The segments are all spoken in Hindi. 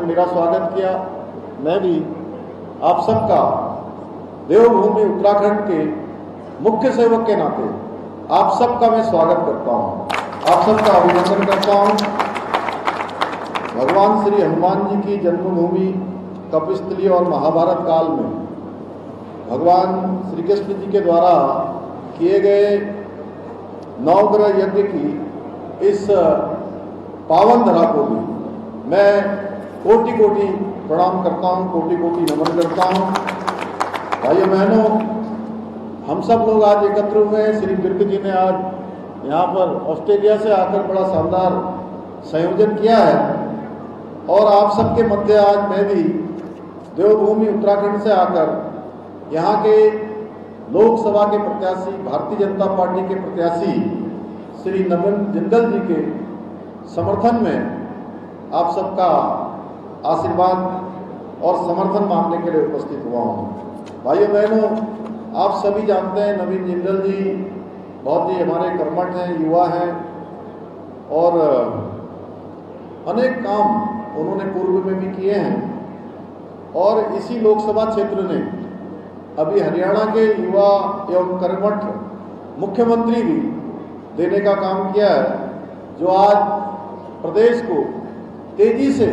मेरा स्वागत किया। मैं भी आप सबका देवभूमि उत्तराखंड के मुख्य सेवक के नाते आप सबका मैं स्वागत करता हूं, आप सबका अभिनंदन करता हूं। भगवान श्री हनुमान जी की जन्मभूमि कपिस्थली और महाभारत काल में भगवान श्री कृष्ण जी के द्वारा किए गए नवग्रह यज्ञ की इस पावन धरा को भी मैं कोटि कोटि प्रणाम करता हूं, कोटि कोटि नमन करता हूं। भाइयों बहनों, हम सब लोग आज एकत्र हुए हैं। श्री बिर्क जी ने आज यहाँ पर ऑस्ट्रेलिया से आकर बड़ा शानदार संयोजन किया है और आप सबके मध्य आज मैं भी देवभूमि उत्तराखंड से आकर यहाँ के लोकसभा के प्रत्याशी, भारतीय जनता पार्टी के प्रत्याशी श्री नवीन जिंदल जी के समर्थन में आप सबका आशीर्वाद और समर्थन मांगने के लिए उपस्थित हुआ हूँ। भाइयों बहनों, आप सभी जानते हैं नवीन जिंदल जी बहुत ही हमारे कर्मठ हैं, युवा हैं और अनेक काम उन्होंने पूर्व में भी किए हैं और इसी लोकसभा क्षेत्र ने अभी हरियाणा के युवा एवं कर्मठ मुख्यमंत्री भी देने का काम किया है, जो आज प्रदेश को तेजी से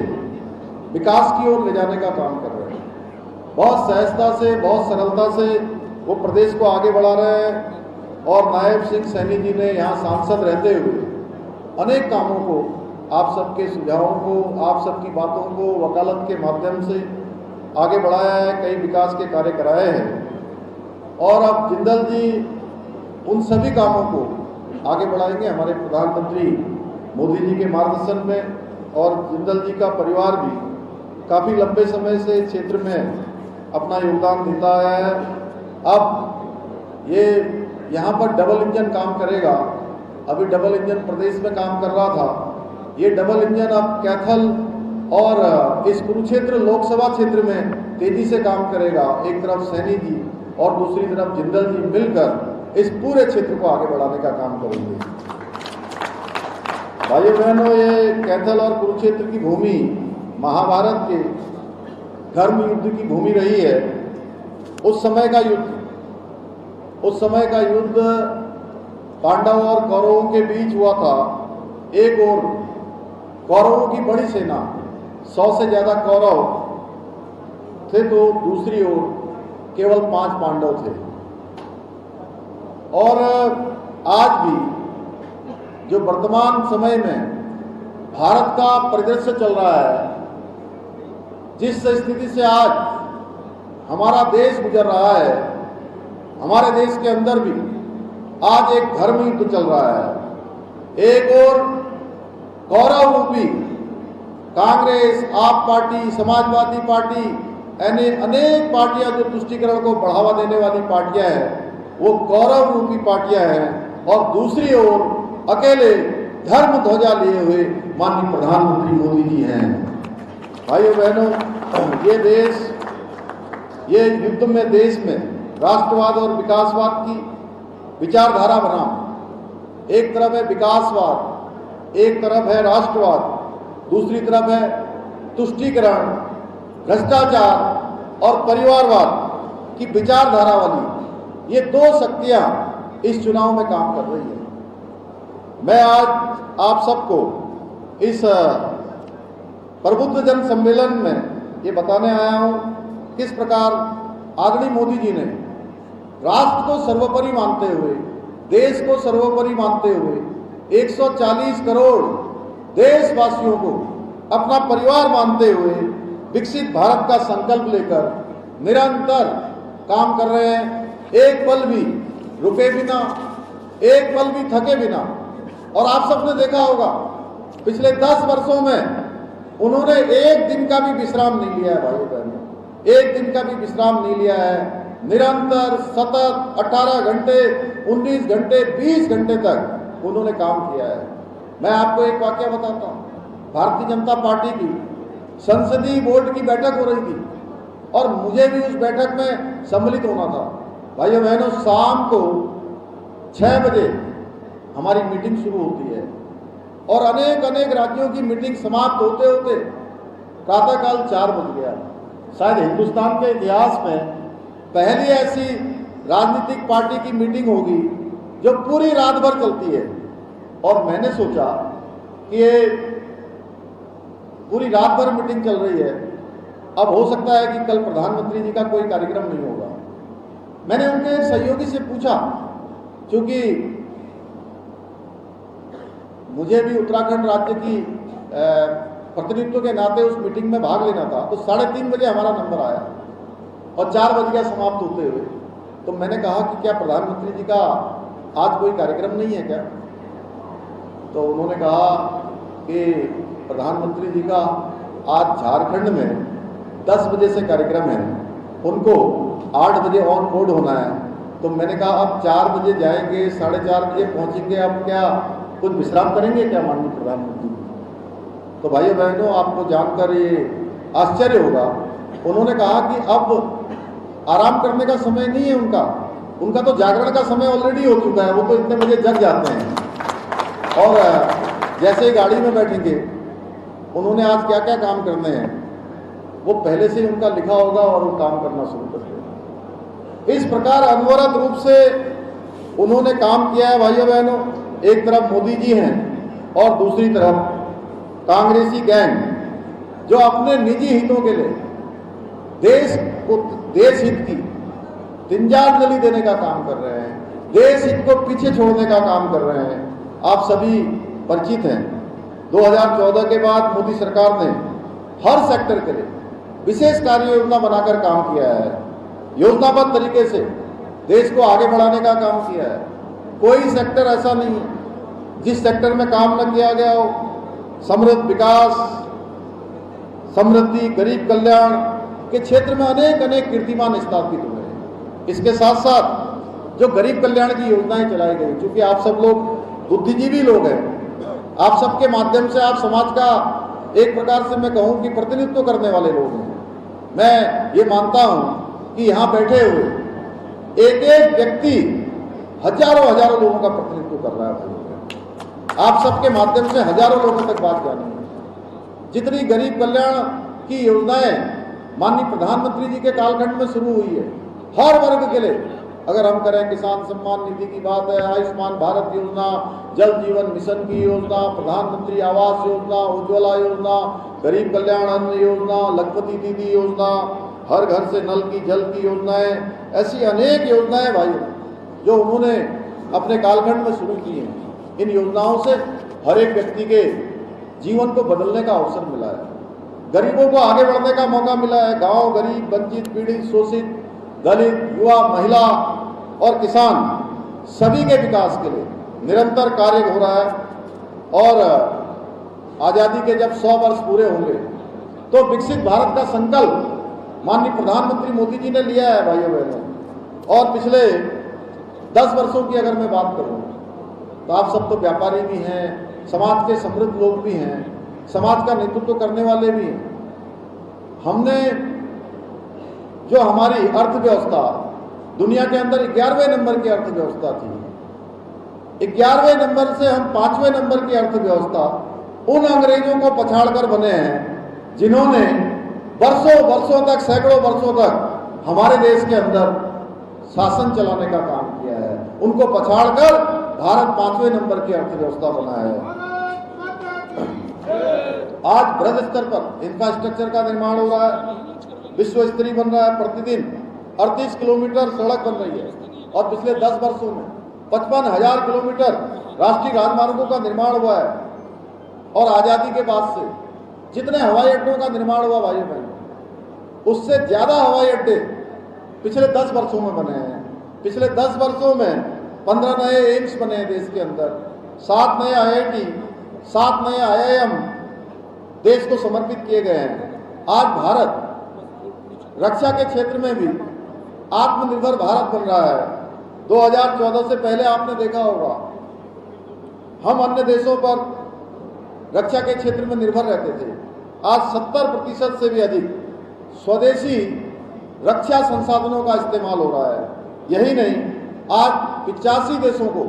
विकास की ओर ले जाने का काम कर रहे हैं। बहुत सहजता से, बहुत सरलता से वो प्रदेश को आगे बढ़ा रहे हैं और नायब सिंह सैनी जी ने यहाँ सांसद रहते हुए अनेक कामों को, आप सबके सुझावों को, आप सबकी बातों को वकालत के माध्यम से आगे बढ़ाया है, कई विकास के कार्य कराए हैं और अब जिंदल जी उन सभी कामों को आगे बढ़ाएंगे हमारे प्रधानमंत्री मोदी जी के मार्गदर्शन में। और जिंदल जी का परिवार भी काफ़ी लंबे समय से क्षेत्र में अपना योगदान देता है। अब ये यहाँ पर डबल इंजन काम करेगा। अभी डबल इंजन प्रदेश में काम कर रहा था, ये डबल इंजन अब कैथल और इस कुरुक्षेत्र लोकसभा क्षेत्र में तेजी से काम करेगा। एक तरफ सैनी जी और दूसरी तरफ जिंदल जी मिलकर इस पूरे क्षेत्र को आगे बढ़ाने का काम करेंगे। भाइयों बहनों, ये कैथल और कुरुक्षेत्र की भूमि महाभारत के धर्म युद्ध की भूमि रही है। उस समय का युद्ध पांडव और कौरवों के बीच हुआ था। एक ओर कौरवों की बड़ी सेना, 100 से ज़्यादा कौरव थे, तो दूसरी ओर केवल 5 पांडव थे। और आज भी जो वर्तमान समय में भारत का परिदृश्य चल रहा है, जिस स्थिति से आज हमारा देश गुजर रहा है, हमारे देश के अंदर भी आज एक धर्म युद्ध चल रहा है। एक ओर कौरव रूपी कांग्रेस, आप पार्टी, समाजवादी पार्टी, यानी अनेक पार्टियां जो तुष्टीकरण को बढ़ावा देने वाली पार्टियां हैं, वो कौरव रूपी पार्टियां हैं और दूसरी ओर अकेले धर्म ध्वजा लिए हुए माननीय प्रधानमंत्री मोदी जी हैं। भाइयों बहनों, ये देश, ये युद्ध में देश में राष्ट्रवाद और विकासवाद की विचारधारा बनाम, एक तरफ है विकासवाद, एक तरफ है राष्ट्रवाद, दूसरी तरफ है तुष्टीकरण, भ्रष्टाचार और परिवारवाद की विचारधारा वाली ये 2 शक्तियां इस चुनाव में काम कर रही है। मैं आज आप सबको इस प्रबुद्ध जन सम्मेलन में ये बताने आया हूं किस प्रकार आदरणीय मोदी जी ने राष्ट्र को सर्वोपरि मानते हुए, देश को सर्वोपरि मानते हुए 140 करोड़ देशवासियों को अपना परिवार मानते हुए विकसित भारत का संकल्प लेकर निरंतर काम कर रहे हैं। एक पल भी रुके बिना, एक पल भी थके बिना। और आप सबने देखा होगा पिछले 10 वर्षों में उन्होंने एक दिन का भी विश्राम नहीं लिया है। भाइयों बहनों, एक दिन का भी विश्राम नहीं लिया है। निरंतर सतत 18 घंटे, 19 घंटे, 20 घंटे तक उन्होंने काम किया है। मैं आपको एक वाकया बताता हूँ। भारतीय जनता पार्टी की संसदीय बोर्ड की बैठक हो रही थी और मुझे भी उस बैठक में सम्मिलित होना था। भाइयों बहनों, शाम को 6 बजे हमारी मीटिंग शुरू होती है और अनेक राज्यों की मीटिंग समाप्त होते होते प्रातःकाल 4 बज गया। शायद हिंदुस्तान के इतिहास में पहली ऐसी राजनीतिक पार्टी की मीटिंग होगी जो पूरी रात भर चलती है। और मैंने सोचा कि ये पूरी रात भर मीटिंग चल रही है, अब हो सकता है कि कल प्रधानमंत्री जी का कोई कार्यक्रम नहीं होगा। मैंने उनके सहयोगी से पूछा, क्योंकि मुझे भी उत्तराखंड राज्य की प्रतिनिधित्व के नाते उस मीटिंग में भाग लेना था, तो 3:30 बजे हमारा नंबर आया और 4 बज गया समाप्त होते हुए। तो मैंने कहा कि क्या प्रधानमंत्री जी का आज कोई कार्यक्रम नहीं है क्या? तो उन्होंने कहा कि प्रधानमंत्री जी का आज झारखंड में 10 बजे से कार्यक्रम है, उनको 8 बजे ऑन बोर्ड होना है। तो मैंने कहा अब 4 बजे जाएंगे, 4:30 बजे पहुंचेंगे, अब क्या कुछ विश्राम करेंगे क्या माननीय प्रधानमंत्री? तो भाइयों बहनों, आपको जानकर ये आश्चर्य होगा, उन्होंने कहा कि अब आराम करने का समय नहीं है उनका तो जागरण का समय ऑलरेडी हो चुका है, वो तो इतने बजे जग जाते हैं। और जैसे ही गाड़ी में बैठेंगे, उन्होंने आज क्या क्या काम करने हैं वो पहले से ही उनका लिखा होगा और वो काम करना शुरू कर देंगे। इस प्रकार अनवरत रूप से उन्होंने काम किया है। भाइयों बहनों, एक तरफ मोदी जी हैं और दूसरी तरफ कांग्रेसी गैंग, जो अपने निजी हितों के लिए देश हित की तिंजारजली देने का काम कर रहे हैं, देश हित को पीछे छोड़ने का काम कर रहे हैं। आप सभी परिचित हैं, 2014 के बाद मोदी सरकार ने हर सेक्टर के लिए विशेष कार्य योजना बनाकर काम किया है, योजनाबद्ध तरीके से देश को आगे बढ़ाने का काम किया है। कोई सेक्टर ऐसा नहीं है जिस सेक्टर में काम न किया गया हो। समृद्ध विकास, समृद्धि, गरीब कल्याण के क्षेत्र में अनेक कीर्तिमान स्थापित हुए हैं। इसके साथ साथ जो गरीब कल्याण की योजनाएं चलाई गई, क्योंकि आप सब लोग बुद्धिजीवी लोग हैं, आप सबके माध्यम से आप समाज का एक प्रकार से मैं कहूं कि प्रतिनिधित्व करने वाले लोग हैं। मैं ये मानता हूं कि यहाँ बैठे हुए एक एक व्यक्ति हजारों लोगों का प्रतिनिधित्व कर रहा है। आप सबके माध्यम से हजारों लोगों तक बात जानी है। जितनी गरीब कल्याण की योजनाएं माननीय प्रधानमंत्री जी के कालखंड में शुरू हुई है, हर वर्ग के लिए, अगर हम करें किसान सम्मान निधि की बात है, आयुष्मान भारत योजना, जल जीवन मिशन की योजना, प्रधानमंत्री आवास योजना, उज्ज्वला योजना, गरीब कल्याण अन्न योजना, लखपति दीदी योजना, हर घर से नल की जल की योजनाएं, ऐसी अनेक योजनाएं भाइयों जो उन्होंने अपने कालखंड में शुरू की हैं। इन योजनाओं से हर एक व्यक्ति के जीवन को बदलने का अवसर मिला है, गरीबों को आगे बढ़ने का मौका मिला है। गांव, गरीब, वंचित, पीड़ित, शोषित, दलित, युवा, महिला और किसान सभी के विकास के लिए निरंतर कार्य हो रहा है। और आज़ादी के जब 100 वर्ष पूरे होंगे तो विकसित भारत का संकल्प माननीय प्रधानमंत्री मोदी जी ने लिया है भाइयों बहनों। और पिछले 10 वर्षों की अगर मैं बात करूं तो आप सब तो व्यापारी भी हैं, समाज के समृद्ध लोग भी हैं, समाज का नेतृत्व करने वाले भी हैं। हमने जो हमारी अर्थव्यवस्था दुनिया के अंदर 11वें नंबर की अर्थव्यवस्था थी, 11वें नंबर से हम 5वें नंबर की अर्थव्यवस्था उन अंग्रेजों को पछाड़कर बने हैं जिन्होंने वर्षों तक, सैकड़ों वर्षों तक हमारे देश के अंदर शासन चलाने का काम किया है। उनको पछाड़कर भारत 5वें नंबर की अर्थव्यवस्था बना है। आज बृहद स्तर पर इंफ्रास्ट्रक्चर का निर्माण हो रहा है, विश्व स्तरीय बन रहा है। प्रतिदिन 38 किलोमीटर सड़क बन रही है और पिछले 10 वर्षों में 55,000 किलोमीटर राष्ट्रीय राजमार्गों का निर्माण हुआ है। और आज़ादी के बाद से जितने हवाई अड्डों का निर्माण हुआ भाइयों बहनों, उससे ज़्यादा हवाई अड्डे पिछले 10 वर्षों में बने हैं। पिछले 10 वर्षों में 15 नए एम्स बने हैं देश के अंदर, 7 नए IIT, 7 नए IIM देश को समर्पित किए गए हैं। आज भारत रक्षा के क्षेत्र में भी आत्मनिर्भर भारत बन रहा है। 2014 से पहले आपने देखा होगा हम अन्य देशों पर रक्षा के क्षेत्र में निर्भर रहते थे। आज 70% से भी अधिक स्वदेशी रक्षा संसाधनों का इस्तेमाल हो रहा है। यही नहीं, आज 85 देशों को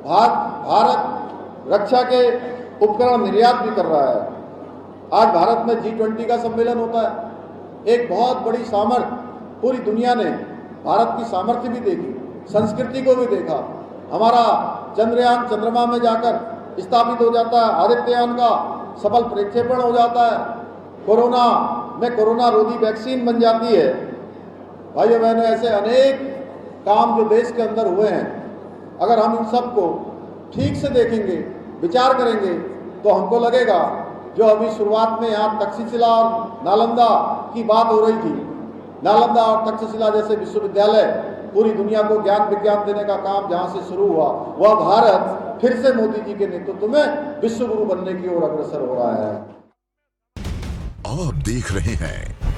भारत रक्षा के उपकरण निर्यात भी कर रहा है। आज भारत में G20 का सम्मेलन होता है। एक बहुत बड़ी सामर्थ्य पूरी दुनिया ने भारत की सामर्थ्य भी देखी, संस्कृति को भी देखा। हमारा चंद्रयान चंद्रमा में जाकर स्थापित हो जाता है, आदित्ययान का सफल प्रक्षेपण हो जाता है, कोरोना में कोरोना रोधी वैक्सीन बन जाती है। भाइयों बहनों, ऐसे अनेक काम जो देश के अंदर हुए हैं, अगर हम इन सब को ठीक से देखेंगे, विचार करेंगे, तो हमको लगेगा जो अभी शुरुआत में यहाँ तक्षशिला और नालंदा की बात हो रही थी, नालंदा और तक्षशिला जैसे विश्वविद्यालय पूरी दुनिया को ज्ञान विज्ञान देने का काम जहाँ से शुरू हुआ, वह भारत फिर से मोदी जी के नेतृत्व में विश्व गुरु बनने की ओर अग्रसर हो रहा है। आप देख रहे हैं